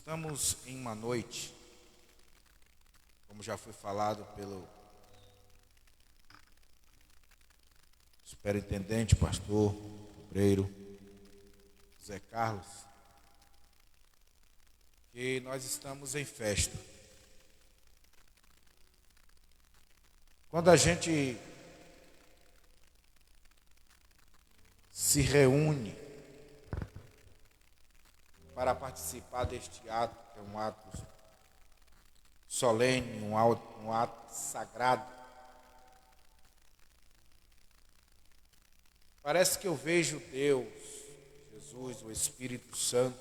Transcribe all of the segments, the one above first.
Estamos em uma noite, como já foi falado pelo superintendente, pastor, obreiro, Zé Carlos, que nós estamos em festa. Quando a gente se reúne para participar deste ato, que é um ato solene, um ato sagrado, parece que eu vejo Deus, Jesus, o Espírito Santo,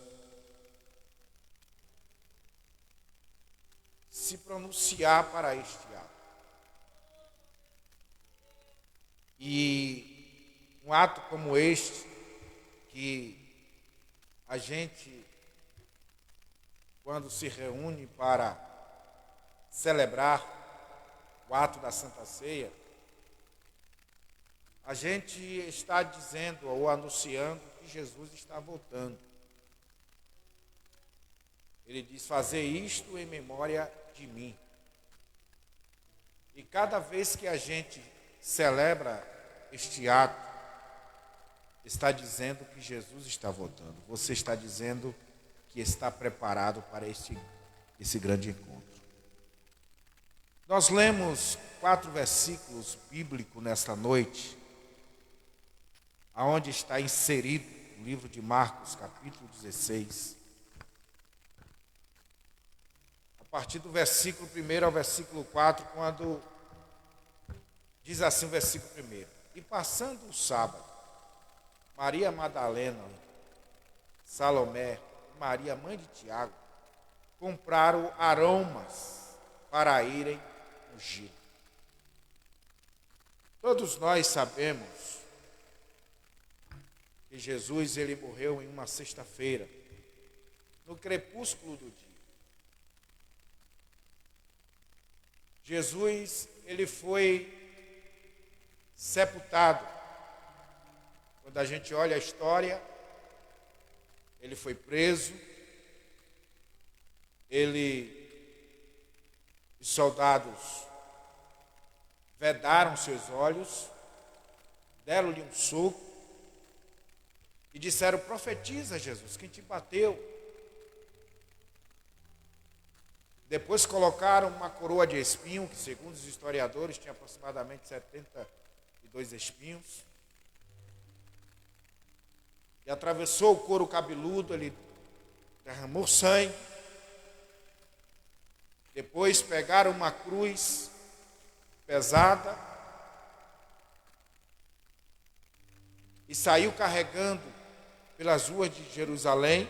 se pronunciar para este ato. E um ato como este, que a gente, quando se reúne para celebrar o ato da Santa Ceia, a gente está dizendo ou anunciando que Jesus está voltando. Ele diz: fazer isto em memória de mim. E cada vez que a gente celebra este ato, está dizendo que Jesus está voltando. Você está dizendo que está preparado para esse grande encontro. Nós lemos 4 versículos bíblicos nesta noite, aonde está inserido o livro de Marcos, capítulo 16. A partir do versículo 1 ao versículo 4, quando diz assim o versículo 1: E passando o sábado, Maria Madalena, Salomé e Maria, mãe de Tiago, compraram aromas para irem ungir. Todos nós sabemos que Jesus ele morreu em uma sexta-feira, no crepúsculo do dia. Jesus ele foi sepultado. Quando a gente olha a história, ele foi preso, os soldados vedaram seus olhos, deram-lhe um soco e disseram: profetiza, Jesus, quem te bateu? Depois colocaram uma coroa de espinho, que segundo os historiadores tinha aproximadamente 72 espinhos, e atravessou o couro cabeludo, ele derramou sangue. Depois pegaram uma cruz pesada e saiu carregando pelas ruas de Jerusalém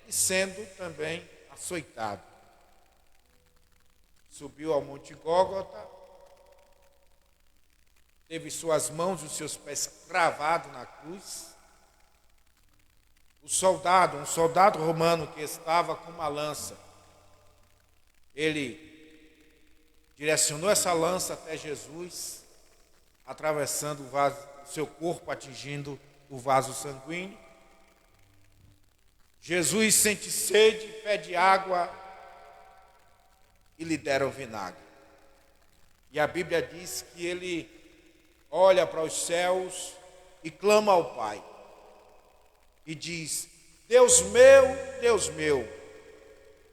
e sendo também açoitado. Subiu ao Monte Gólgota, teve suas mãos e os seus pés cravados na cruz. Um soldado romano que estava com uma lança, ele direcionou essa lança até Jesus, atravessando o vaso, seu corpo, atingindo o vaso sanguíneo. Jesus sente sede, pede água e lhe deram vinagre. E a Bíblia diz que ele olha para os céus e clama ao Pai. E diz: Deus meu,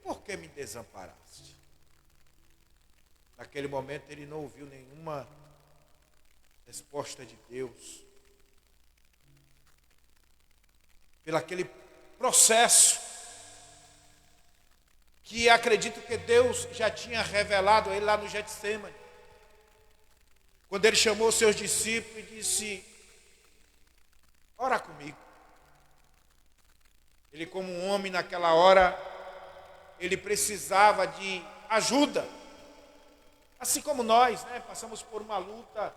por que me desamparaste? Naquele momento ele não ouviu nenhuma resposta de Deus. Pelo aquele processo que acredito que Deus já tinha revelado a ele lá no Getsemane. Quando ele chamou os seus discípulos e disse: ora comigo. Ele, como um homem naquela hora, ele precisava de ajuda. Assim como nós, passamos por uma luta,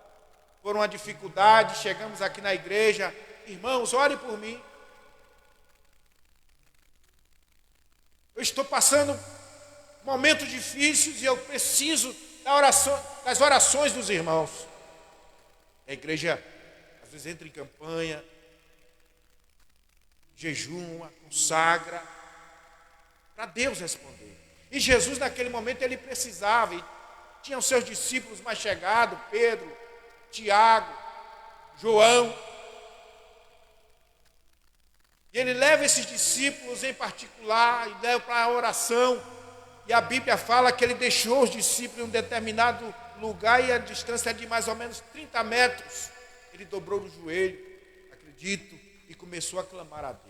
por uma dificuldade, chegamos aqui na igreja: irmãos, ore por mim. Eu estou passando momentos difíceis e eu preciso das orações dos irmãos. A igreja, às vezes, entra em campanha, jejuma, consagra, para Deus responder. E Jesus, naquele momento, ele precisava, e tinha os seus discípulos mais chegados, Pedro, Tiago, João. E ele leva esses discípulos em particular e leva para a oração. E a Bíblia fala que ele deixou os discípulos em um determinado lugar e a distância é de mais ou menos 30 metros. Ele dobrou o joelho, acredito, e começou a clamar a Deus.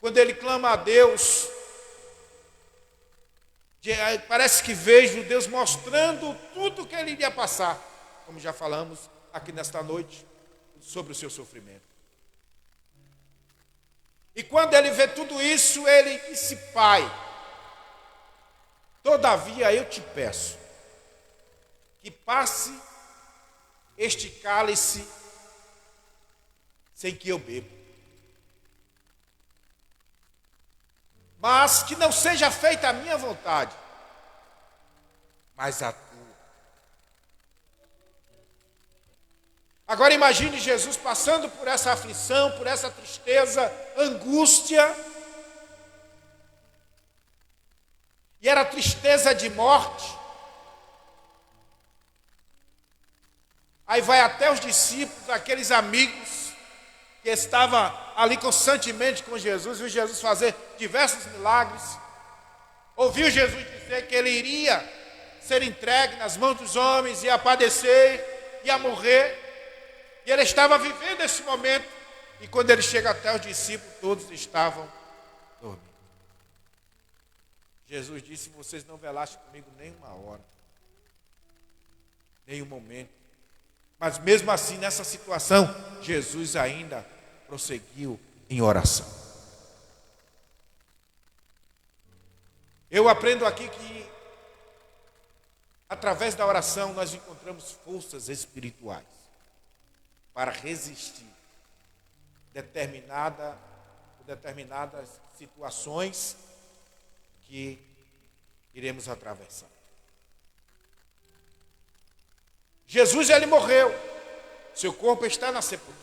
Quando ele clama a Deus, parece que vejo Deus mostrando tudo o que ele iria passar, como já falamos aqui nesta noite, sobre o seu sofrimento. E quando ele vê tudo isso, ele disse: Pai, todavia eu te peço que passe este cálice sem que eu beba, mas que não seja feita a minha vontade, mas a tua. Agora imagine Jesus passando por essa aflição, por essa tristeza, angústia. E era tristeza de morte. Aí vai até os discípulos, aqueles amigos que estavam ali constantemente com Jesus, viu Jesus fazer diversos milagres. Ouviu Jesus dizer que ele iria ser entregue nas mãos dos homens, ia padecer, ia morrer. E ele estava vivendo esse momento. E quando ele chega até os discípulos, todos estavam dormindo. Jesus disse: vocês não velaste comigo nem uma hora, nem um momento. Mas mesmo assim, nessa situação, Jesus ainda prosseguiu em oração. Eu aprendo aqui que, através da oração, nós encontramos forças espirituais para resistir determinadas situações que iremos atravessar. Jesus, ele morreu, seu corpo está na sepultura.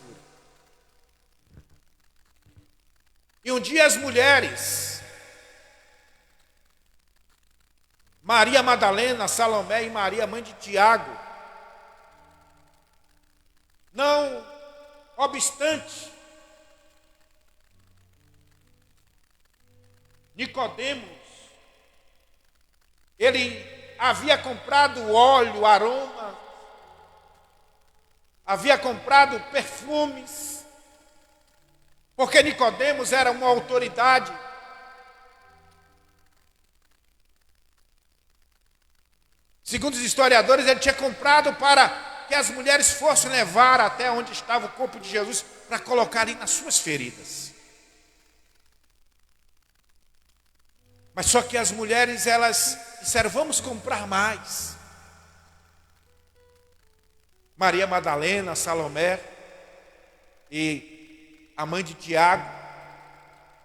E um dia as mulheres, Maria Madalena, Salomé e Maria, mãe de Tiago, não obstante Nicodemos, ele havia comprado óleo, aroma, havia comprado perfumes, porque Nicodemos era uma autoridade. Segundo os historiadores, ele tinha comprado para que as mulheres fossem levar até onde estava o corpo de Jesus para colocarem nas suas feridas. Mas só que as mulheres, elas disseram: vamos comprar mais. Maria Madalena, Salomé e a mãe de Tiago,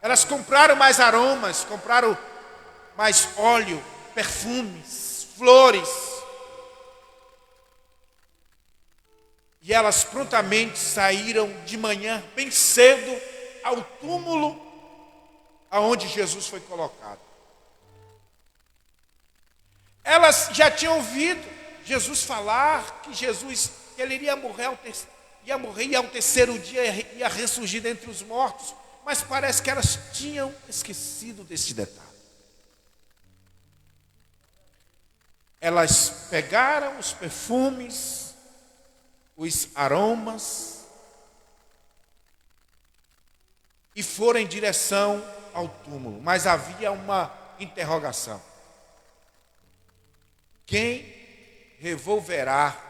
elas compraram mais aromas, compraram mais óleo, perfumes, flores. E elas prontamente saíram de manhã, bem cedo, ao túmulo aonde Jesus foi colocado. Elas já tinham ouvido Jesus falar que ele iria morrer e ao terceiro dia ia ressurgir dentre os mortos, mas parece que elas tinham esquecido desse detalhe. Elas pegaram os perfumes, os aromas e foram em direção ao túmulo, mas havia uma interrogação: quem revolverá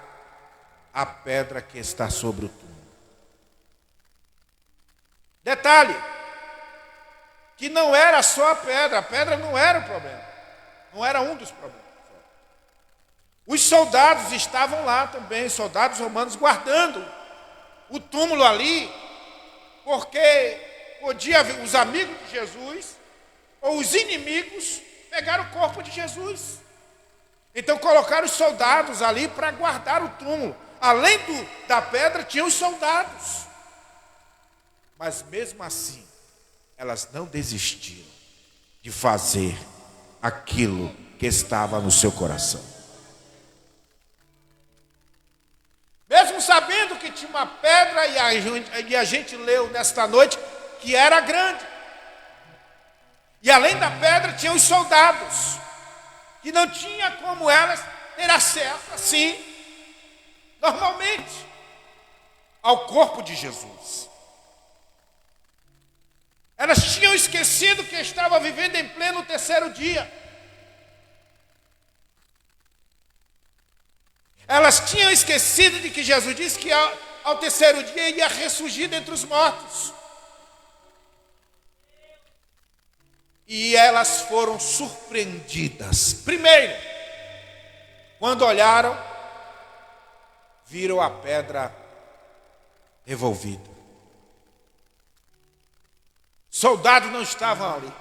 a pedra que está sobre o túmulo? Detalhe, que não era só a pedra não era o problema, não era um dos problemas. Os soldados estavam lá também, soldados romanos guardando o túmulo ali, porque podia haver os amigos de Jesus ou os inimigos pegaram o corpo de Jesus. Então colocaram os soldados ali para guardar o túmulo. Além da pedra, tinham os soldados. Mas mesmo assim, elas não desistiram. de fazer aquilo que estava no seu coração. Mesmo sabendo que tinha uma pedra, e a gente leu nesta noite que era grande. E além da pedra tinha os soldados, que não tinha como elas ter acesso assim, normalmente, ao corpo de Jesus. Elas tinham esquecido que estava vivendo em pleno terceiro dia. Elas tinham esquecido de que Jesus disse que ao terceiro dia ia ressurgir dentre os mortos. E elas foram surpreendidas. Primeiro, quando olharam, viram a pedra revolvida. Soldados não estavam ali.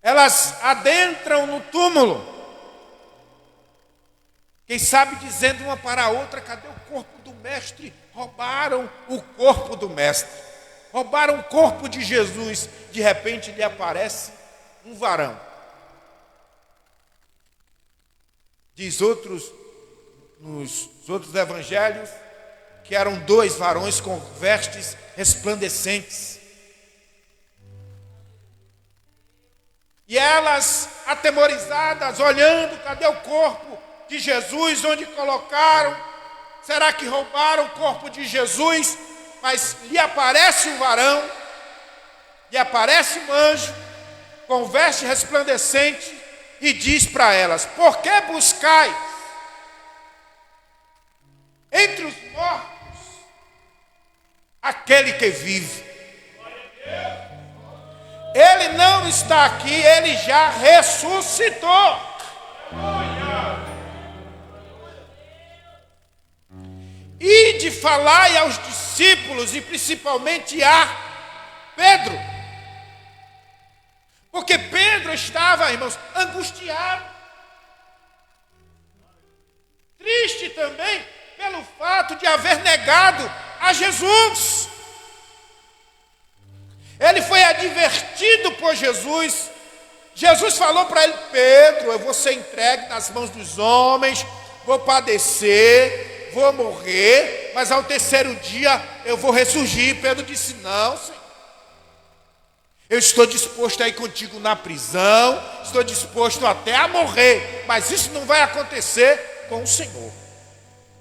Elas adentram no túmulo. Quem sabe dizendo uma para a outra: cadê o corpo do mestre? Roubaram o corpo do mestre. Roubaram o corpo de Jesus. De repente lhe aparece um varão. Diz nos outros evangelhos que eram 2 varões com vestes resplandecentes. E elas, atemorizadas, olhando, cadê o corpo de Jesus? Onde colocaram? Será que roubaram o corpo de Jesus? Mas lhe aparece um varão, lhe aparece um anjo, com veste resplandecente, e diz para elas: por que buscais entre os mortos aquele que vive? Ele não está aqui, ele já ressuscitou. E de falar aos discípulos, e principalmente a Pedro. Porque Pedro estava, irmãos, angustiado. Triste também pelo fato de haver negado a Jesus. Ele foi advertido por Jesus. Jesus falou para ele: Pedro, eu vou ser entregue nas mãos dos homens, vou padecer, vou morrer, mas ao terceiro dia eu vou ressurgir. Pedro disse: não, Senhor. Eu estou disposto a ir contigo na prisão, estou disposto até a morrer, mas isso não vai acontecer com o Senhor.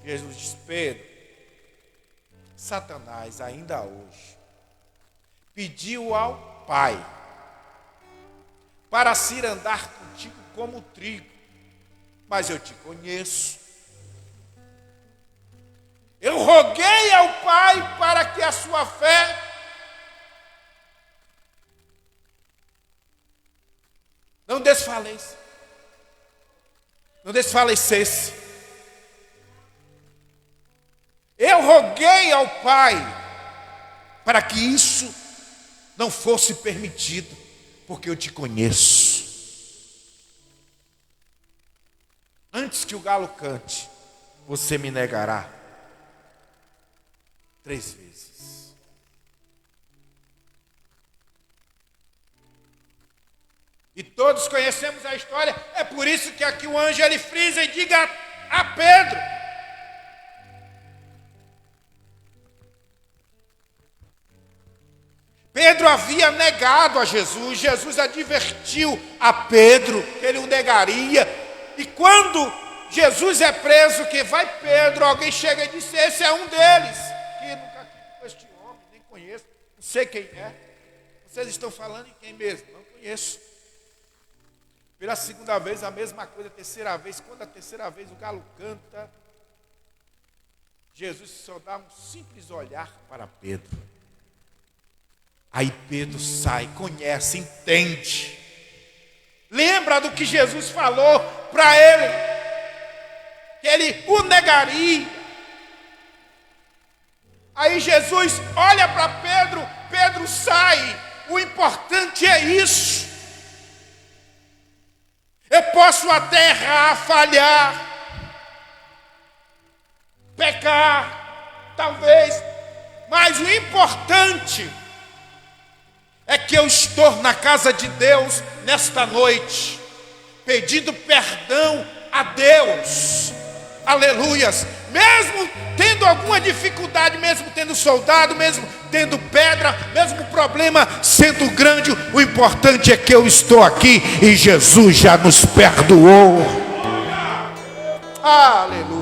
Jesus disse: Pedro, Satanás ainda hoje pediu ao Pai para se ir andar contigo como trigo, mas eu te conheço. Eu roguei ao Pai para que a sua fé não desfalecesse. Eu roguei ao Pai para que isso não fosse permitido, porque eu te conheço. Antes que o galo cante, você me negará 3 vezes. E todos conhecemos a história. É por isso que aqui o anjo ele frisa e diga a Pedro: Pedro havia negado a Jesus. Jesus advertiu a Pedro que ele o negaria. E quando Jesus é preso, que vai Pedro, alguém chega e diz: esse é um deles. Que nunca tive com este homem, nem conheço, não sei quem é. Vocês estão falando em quem mesmo? Não conheço. Pela segunda vez, a mesma coisa, a terceira vez. Quando a terceira vez o galo canta, Jesus só dá um simples olhar para Pedro. Aí Pedro sai, conhece, entende. Lembra do que Jesus falou para ele, que ele o negaria. Aí Jesus olha para Pedro, Pedro sai. O importante é isso. Eu posso até errar, falhar, pecar, talvez, mas o importante é que eu estou na casa de Deus nesta noite, pedindo perdão a Deus, aleluias, mesmo tendo alguma dificuldade, mesmo tendo soldado, mesmo tendo pedra, mesmo o problema sendo grande, o importante é que eu estou aqui e Jesus já nos perdoou, aleluias.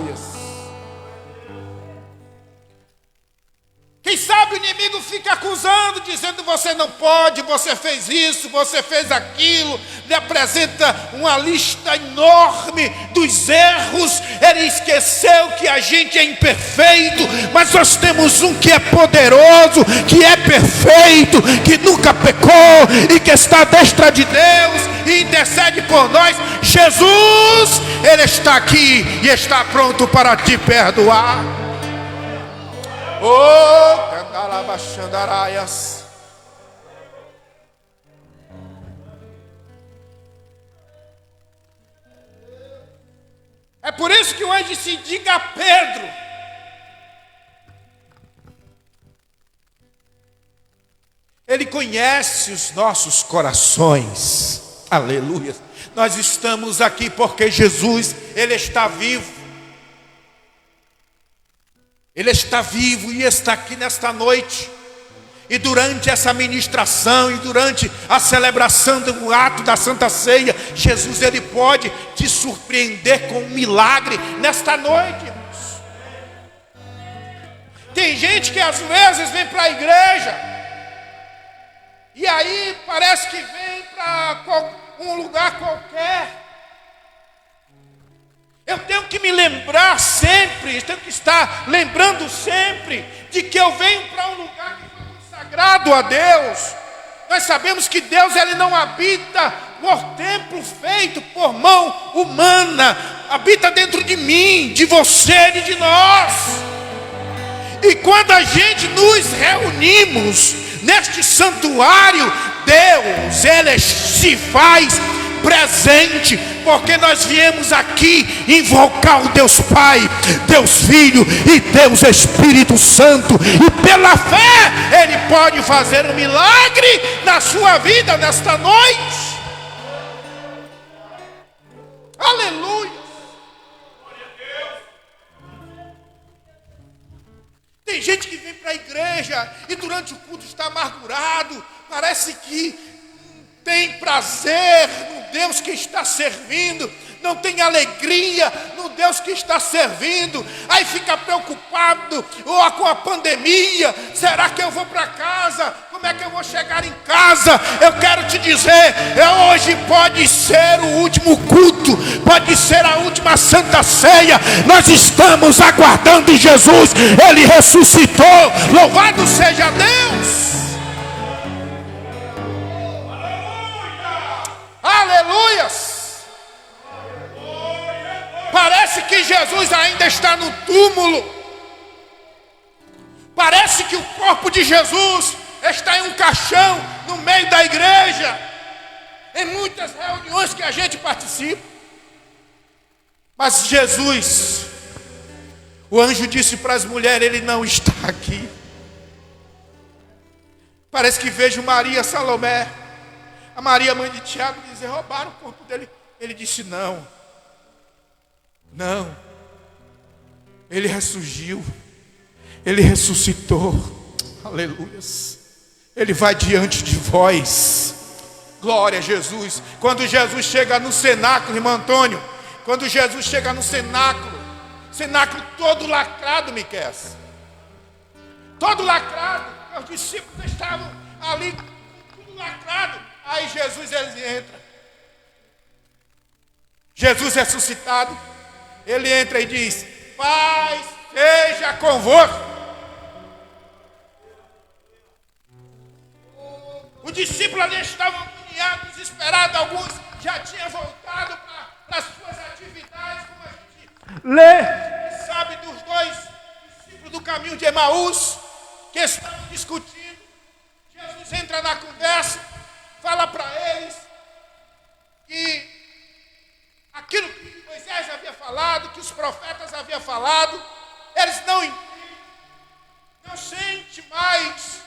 Quem sabe o inimigo fica acusando, dizendo: você não pode, você fez isso, você fez aquilo. Ele apresenta uma lista enorme dos erros. Ele esqueceu que a gente é imperfeito, mas nós temos um que é poderoso, que é perfeito, que nunca pecou e que está à destra de Deus e intercede por nós. Jesus, Ele está aqui e está pronto para te perdoar. Oh, candarabachandaraias. É por isso que o anjo disse: diga a Pedro. Ele conhece os nossos corações. Aleluia. Nós estamos aqui porque Jesus, Ele está vivo. Ele está vivo e está aqui nesta noite. E durante essa ministração e durante a celebração do ato da Santa Ceia, Jesus, Ele pode te surpreender com um milagre nesta noite, irmãos. Tem gente que às vezes vem para a igreja e aí parece que vem para um lugar qualquer. Eu tenho que me lembrar sempre, tenho que estar lembrando sempre de que eu venho para um lugar que foi consagrado a Deus. Nós sabemos que Deus, Ele não habita por templo feito por mão humana, habita dentro de mim, de você e de nós. E quando a gente nos reunimos neste santuário, Deus, Ele se faz presente, porque nós viemos aqui invocar o Deus Pai, Deus Filho e Deus Espírito Santo, e pela fé Ele pode fazer um milagre na sua vida nesta noite. Aleluia. Tem gente que vem para a igreja e durante o culto está amargurado, parece que tem prazer no Deus que está servindo, não tem alegria no Deus que está servindo, aí fica preocupado com a pandemia. Será que eu vou para casa? Como é que eu vou chegar em casa? Eu quero te dizer, hoje pode ser o último culto, pode ser a última Santa Ceia. Nós estamos aguardando Jesus, Ele ressuscitou, louvado seja Deus. Aleluias. Parece que Jesus ainda está no túmulo. Parece que o corpo de Jesus está em um caixão no meio da igreja. Em muitas reuniões que a gente participa. Mas Jesus, o anjo disse para as mulheres: Ele não está aqui. Parece que vejo Maria, Salomé, a Maria, mãe de Tiago, dizer: roubaram o corpo dele. Ele disse: não, Ele ressurgiu, Ele ressuscitou, aleluias. Ele vai diante de vós, glória a Jesus. Quando Jesus chega no cenáculo, irmão Antônio, quando Jesus chega no cenáculo todo lacrado, Miquel, todo lacrado, os discípulos estavam ali, tudo lacrado. Aí Jesus, ele entra. Jesus ressuscitado, ele entra e diz: paz seja convosco. Os discípulos ali estavam agoniados, desesperados. Alguns já tinham voltado para as suas atividades, como a gente lê e sabe dos dois discípulos do caminho de Emaús, que estão discutindo. Jesus entra na conversa, fala para eles que aquilo que Moisés havia falado, que os profetas haviam falado, eles não entendem, não sentem mais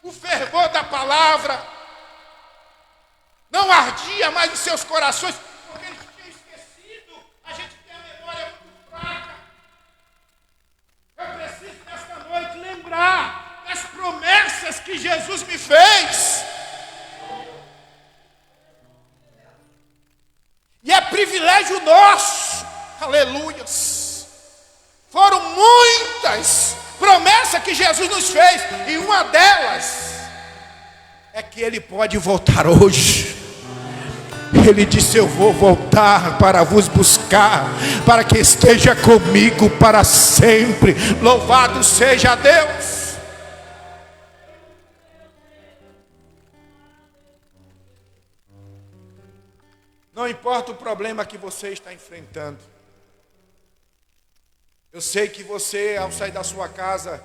o fervor da palavra. palavra. Não ardia mais em seus corações, porque eles tinham esquecido. A gente tem a memória muito fraca. Eu preciso nesta noite lembrar das promessas que Jesus me fez. E é privilégio nosso, aleluias. Foram muitas promessas que Jesus nos fez, e uma delas é que Ele pode voltar hoje. Ele disse: eu vou voltar para vos buscar, para que esteja comigo para sempre. Louvado seja Deus. Não importa o problema que você está enfrentando. Eu sei que você, ao sair da sua casa,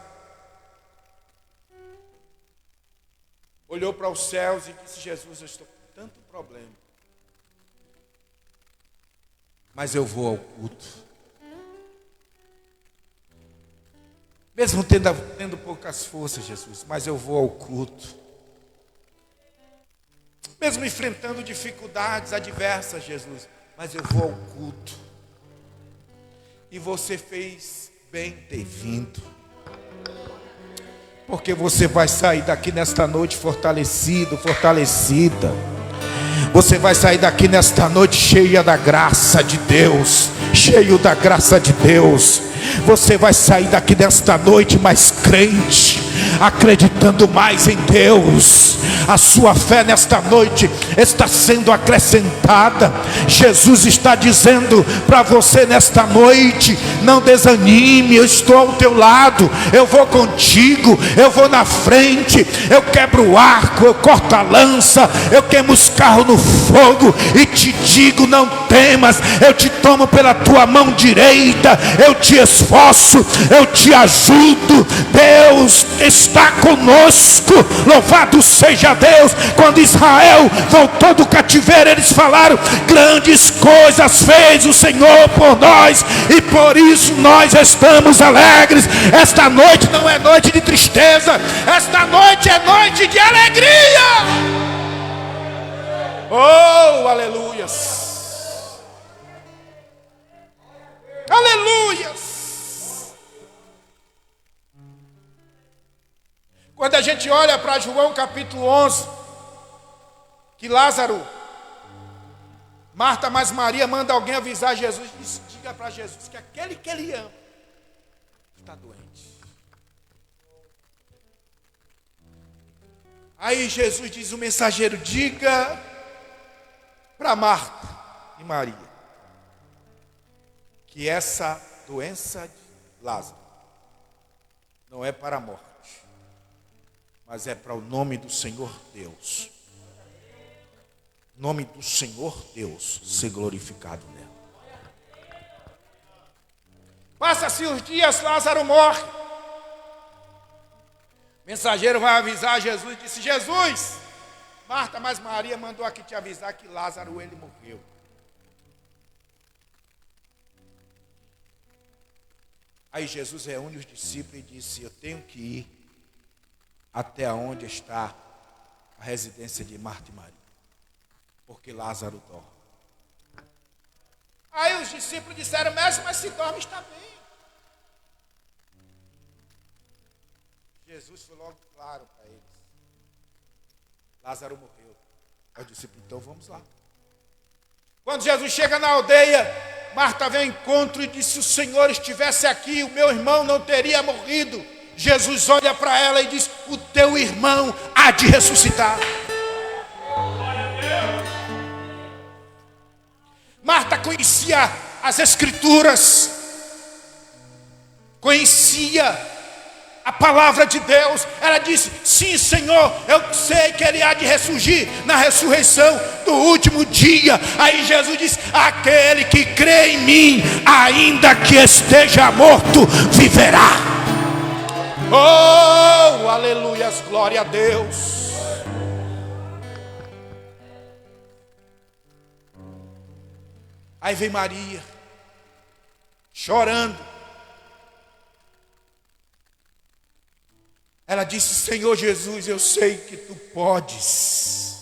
olhou para os céus e disse: Jesus, eu estou com tanto problema, mas eu vou ao culto. Mesmo tendo poucas forças, Jesus, mas eu vou ao culto. Mesmo enfrentando dificuldades adversas, Jesus, mas eu vou ao culto. E você fez bem ter vindo, porque você vai sair daqui nesta noite fortalecido, fortalecida. Você vai sair daqui nesta noite cheia da graça de Deus, cheio da graça de Deus. Você vai sair daqui nesta noite mais crente, acreditando mais em Deus. A sua fé nesta noite está sendo acrescentada. Jesus está dizendo para você nesta noite: não desanime, eu estou ao teu lado, eu vou contigo, eu vou na frente, eu quebro o arco, eu corto a lança, eu queimo os carros no fogo e te digo: não temas, eu te tomo pela tua mão direita, eu te esforço, eu te ajudo. Deus está conosco, louvado seja Deus. Quando Israel voltou do cativeiro, eles falaram: grandes coisas fez o Senhor por nós, e por isso nós estamos alegres. Esta noite não é noite de tristeza, esta noite é noite de alegria. Oh, aleluias, aleluias. Quando a gente olha para João capítulo 11, que Lázaro, Marta mais Maria, manda alguém avisar Jesus, e diga para Jesus que aquele que ele ama está doente. Aí Jesus diz: o mensageiro, diga para Marta e Maria que essa doença de Lázaro não é para a morte, mas é para o nome do Senhor Deus. O nome do Senhor Deus ser glorificado nela. Passa-se os dias, Lázaro morre. O mensageiro vai avisar Jesus, disse: Jesus, Marta mais Maria mandou aqui te avisar que Lázaro, ele morreu. Aí Jesus reúne os discípulos e disse: eu tenho que ir até onde está a residência de Marta e Maria, porque Lázaro dorme. Aí os discípulos disseram: mestre, mas se dorme está bem. Jesus foi logo claro para eles: Lázaro morreu. Aí o discípulo: então vamos lá. Quando Jesus chega na aldeia, Marta vem ao encontro e disse: se o Senhor estivesse aqui, o meu irmão não teria morrido. Jesus olha para ela e diz: o teu irmão há de ressuscitar. Marta conhecia as Escrituras, conhecia a palavra de Deus. Ela disse: sim, Senhor, eu sei que ele há de ressurgir na ressurreição do último dia. Aí Jesus disse: aquele que crê em mim, ainda que esteja morto, viverá. Oh, aleluias, glória a Deus. Aí vem Maria, chorando. Ela disse: Senhor Jesus, eu sei que tu podes.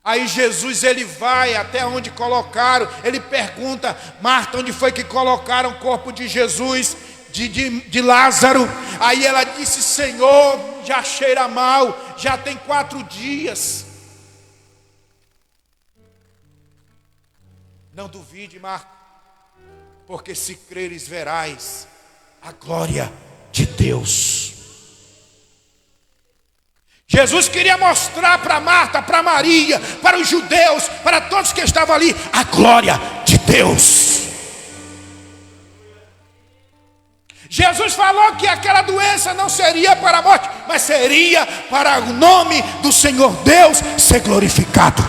Aí Jesus, ele vai até onde colocaram, ele pergunta: Marta, onde foi que colocaram o corpo de Jesus, de Lázaro? Aí ela disse: Senhor, já cheira mal, já tem 4 dias. Não duvide, Marta, porque se creres verás a glória de Deus. Jesus queria mostrar para Marta, para Maria, para os judeus, para todos que estavam ali, a glória de Deus. Jesus falou que aquela doença não seria para a morte, mas seria para o nome do Senhor Deus ser glorificado.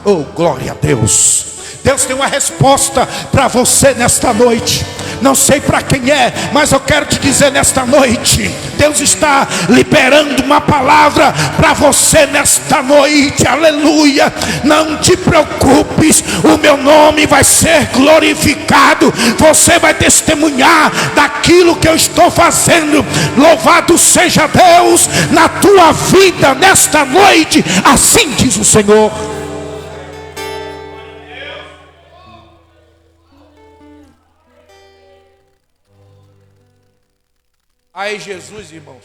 Oh, glória a Deus. Deus tem uma resposta para você nesta noite. Não sei para quem é, mas eu quero te dizer nesta noite, Deus está liberando uma palavra para você nesta noite. Aleluia. Não te preocupes, o meu nome vai ser glorificado. Você vai testemunhar daquilo que eu estou fazendo. Louvado seja Deus na tua vida nesta noite. Assim diz o Senhor. Aí Jesus, irmãos,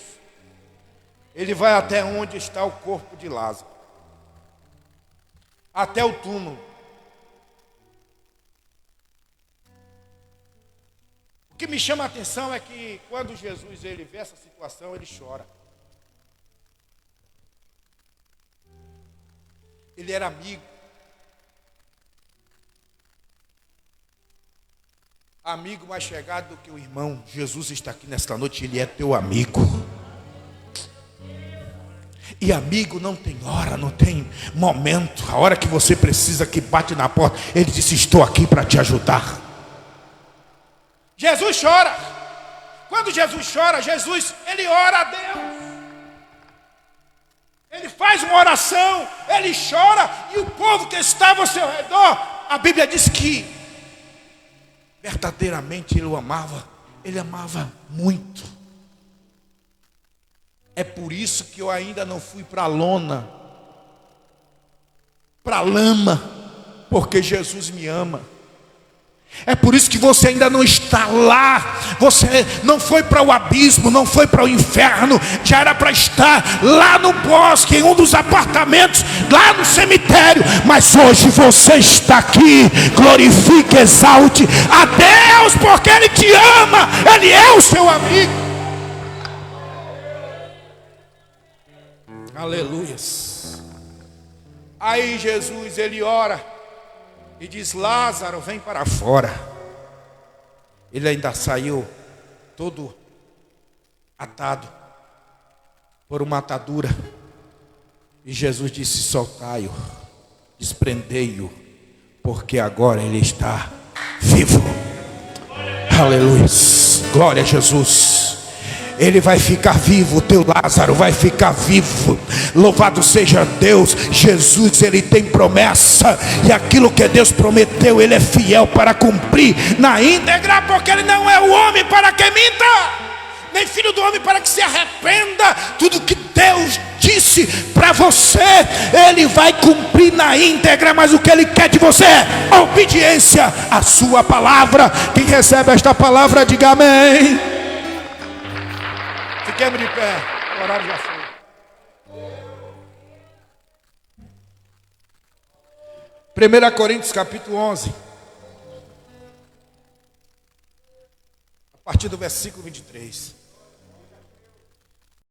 ele vai até onde está o corpo de Lázaro, até o túmulo. O que me chama a atenção é que quando Jesus ele vê essa situação, ele chora. Ele era amigo. Amigo mais chegado do que o irmão. Jesus está aqui nesta noite, ele é teu amigo. E amigo não tem hora, não tem momento. A hora que você precisa, que bate na porta, ele disse: estou aqui para te ajudar. Jesus chora. Quando Jesus chora, Jesus, ele ora a Deus. Ele faz uma oração, ele chora. E o povo que estava ao seu redor, a Bíblia diz que verdadeiramente ele o amava. Ele amava muito. É por isso que eu ainda não fui para a lona, para a lama, porque Jesus me ama. É por isso que você ainda não está lá. Você não foi para o abismo, não foi para o inferno. Já era para estar lá no bosque, em um dos apartamentos, lá no cemitério. Mas hoje você está aqui. Glorifique, exalte a Deus, porque Ele te ama. Ele é o seu amigo. Aleluias. Aí Jesus, ele ora e diz: Lázaro, vem para fora. Ele ainda saiu todo atado por uma atadura. E Jesus disse: soltai-o, desprendei-o, porque agora ele está vivo. Aleluia, glória a Jesus. Ele vai ficar vivo, o teu Lázaro vai ficar vivo. Louvado seja Deus. Jesus, ele tem promessa, e aquilo que Deus prometeu, ele é fiel para cumprir na íntegra, porque ele não é o homem para que minta, nem filho do homem para que se arrependa. Tudo que Deus disse para você, ele vai cumprir na íntegra. Mas o que ele quer de você é obediência à sua palavra. Quem recebe esta palavra, diga amém. Fiquemos de pé, o horário já foi. 1 Coríntios capítulo 11, a partir do versículo 23.